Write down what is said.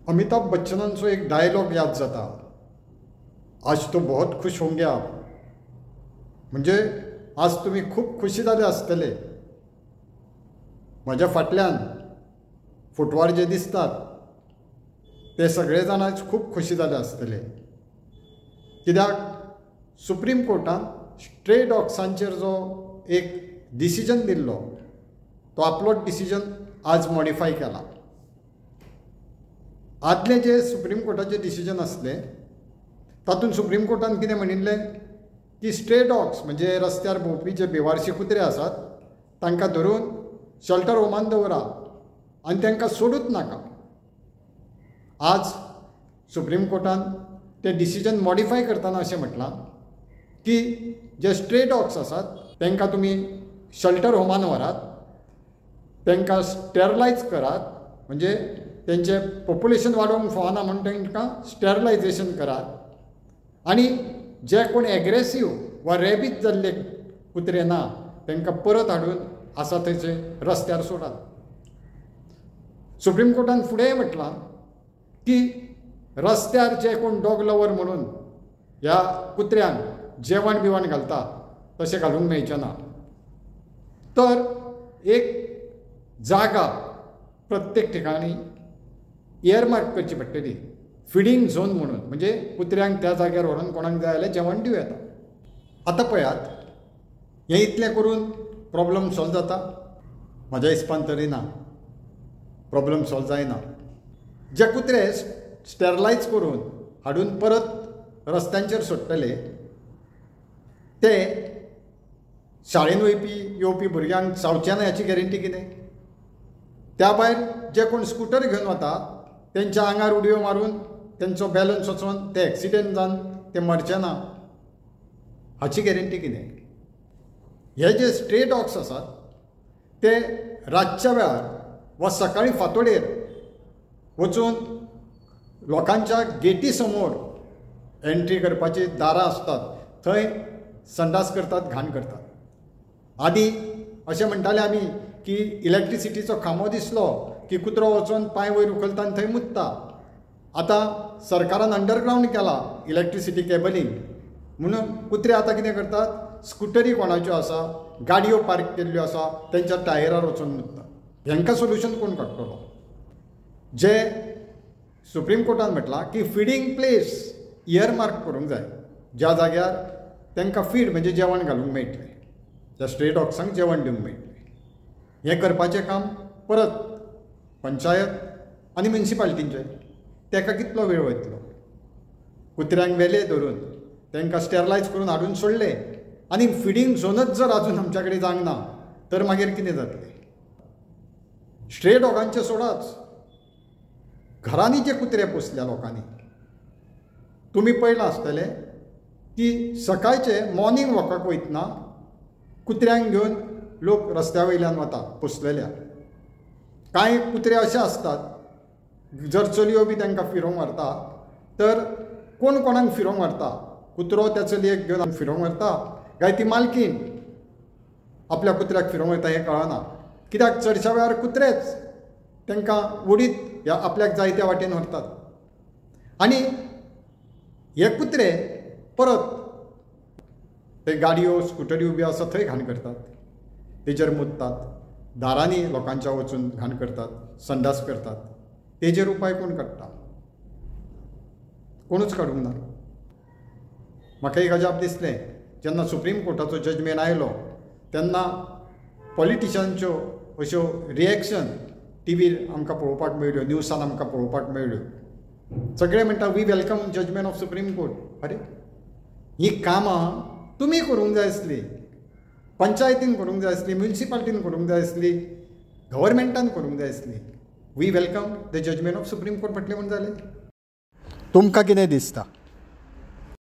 अमिताभ बच्चनांचो एक डायलॉग याद जाता, आज तो बहुत खुश होंगे आप. म्हणजे आज तुम्ही खूप खुशी जाले आसतले. म्हज्या फाटल्यान फुटवार जे दिसतात ते सगळे जाण आज खूप खुशी जाले आसतले. कित्याक सुप्रीम कोर्टान स्ट्रे डॉग्सांचेर जो एक डिसिजन दिल्लो तो आपलो डिसिजन आज मॉडिफाय केला. आदले जे सुप्रीम कोर्टाचे डिसिजन आसले तातूंत सुप्रीम कोर्टान कितें म्हणिल्लें की स्ट्रे डॉग्स म्हणजे रस्त्यार भोंवपी जे बेवारशी कुत्रे आसात तांकां धरून शेल्टर होमान दवरा आनी तांकां सोडूच नाका. आज सुप्रीम कोर्टान तें डिसिजन मॉडिफाय करतना अशें म्हटलां की जे स्ट्रे डॉग्स आसात तांकां तुमी शेल्टर होमान व्हरात, तांकां स्टेरलायज करात, म्हणजे तेंचें पॉप्युलेशन वाडोवंक फावना म्हणून तांकां स्टेरलायजेशन करात आनी जे कोण एग्रेसीव वा रेबीज जाल्ले कुत्रे ना तांकां परत हाडून आसा थंयचे रस्त्यार सोडात. सुप्रीम कोर्टान फुडेंय म्हटलां की रस्त्यार जे कोण डॉग लवर म्हणून ह्या कुत्र्यांक जेवण बिवण घालता तशें घालूंक मेळचें ना. तर एक जागा प्रत्येक ठिकाणी इयरमार्क करची पडटली, फिडींग झोन म्हणून, म्हणजे कुत्र्यांक त्या जाग्यार व्हरून कोणाक जाय जाल्यार जेवण दिवं येता. आतां पळयात, हें इतलें करून प्रॉब्लम सॉल्व जाता? म्हज्या हिसपान तरी ना, प्रॉब्लम सॉल्व जायना. जे कुत्रे स्टेरलायज करून हाडून परत रस्त्यांचेर सोडटले ते शाळेन वयपी येवपी भुरग्यांक चावचे ना हाची गॅरंटी कितें? त्या भायर जे कोण स्कूटर घेवन वता तेंच्या आंगार उडयो मारून तेंचो बॅलन्स वचोन ते एक्सिडेंट जावन ते मरचे ना हाची गॅरंटी कितें? हे जे स्ट्रे डॉग्स आसात ते रातच्या वेळार वा सकाळीं फांतोडेर वचून लोकांच्या गेटी समोर एंट्री करपाची दारां आसतात थंय संडास करतात, घाण करतात. आदीं अशें म्हणटाले आमी की इलेक्ट्रिसिटीचो खांबो दिसलो की कुत्रो वचून पांय वयर उखलता आनी थंय मुत्ता. आतां सरकारान अंडरग्रावंड केला इलेक्ट्रिसिटी केबलींग म्हणून कुत्रे आतां कितें करतात, स्कुटरी कोणाच्यो आसा, गाडयो पार्क केल्ल्यो आसा तेंच्या टायरार वचून मुत्तात. हांकां सोल्युशन कोण काडटलो? जे सुप्रीम कोर्टान म्हटलां की फिडींग प्लेस इयरमार्क करूंक जाय, ज्या जाग्यार तांकां फीड म्हणजे जेवण घालूंक मेळटलें, त्या स्ट्रे डॉग्सांक जेवण दिवंक मेळटलें. हें करपाचें काम परत पंचायत आनी म्युनिसिपालिटींचें. ताका कितलो वेळ वयतलो? कुत्र्यांक व्हेले धरून तांकां स्टेरलायज करून हाडून सोडले आनी फिडींग झोनच जर आजून आमच्या कडेन जावंक ना तर मागीर कितें जातलें? स्ट्रे डॉगांचें सोडाच, घरांनी जे कुत्रे पोसल्या लोकांनी, तुमी पळयलां आसतलें की सकाळचे मॉर्निंग वॉकाक वयतना कुत्र्यांक घेवन लोक रस्त्या वयल्यान वता पोसलेल्या. कांय कुत्रे अशे आसतात जर चलयो बी तांकां फिरोवंक व्हरता तर कोण कोणाक फिरोवंक व्हरता, कुत्रो त्या चलयेक घेवन फिरोवंक व्हरता काय ती मालकीन आपल्या कुत्र्याक फिरोवंक वयता हें कळना. कित्याक चडशा वेळार कुत्रेच तांकां उडीत ह्या आपल्याक जाय त्या वाटेन व्हरतात आनी हे कुत्रे परत ते गाडयो स्कुटऱ्यो बी आसा थंय घाण करतात, तेजेर मुततात, दारांनी लोकांच्या वचून घाण करतात, संडास करतात. तेजेर उपाय कोण काडटा? कोणूच काडूंक ना. म्हाका एक अजाप दिसलें जेन्ना सुप्रीम कोर्टाचो जजमेंट आयलो तेन्ना पॉलिटिशनाच्यो अश्यो रिएक्शन टीव्हीर आमकां पळोवपाक मेळ्ळ्यो, न्यूसान आमकां पळोवपाक मेळ्ळ्यो. सगळे म्हणटा we welcome judgement of supreme court. अरे, ही कामां तुमी करूंक जाय आसली, पंचायतीन करूंक जाय आसली, म्युनिसिपालिटीन करूंक जाय आसली, गव्हर्मेंटान करूंक जाय आसली. We welcome the judgement of supreme court म्हटलें म्हूण जालें. तुमकां कितें दिसता?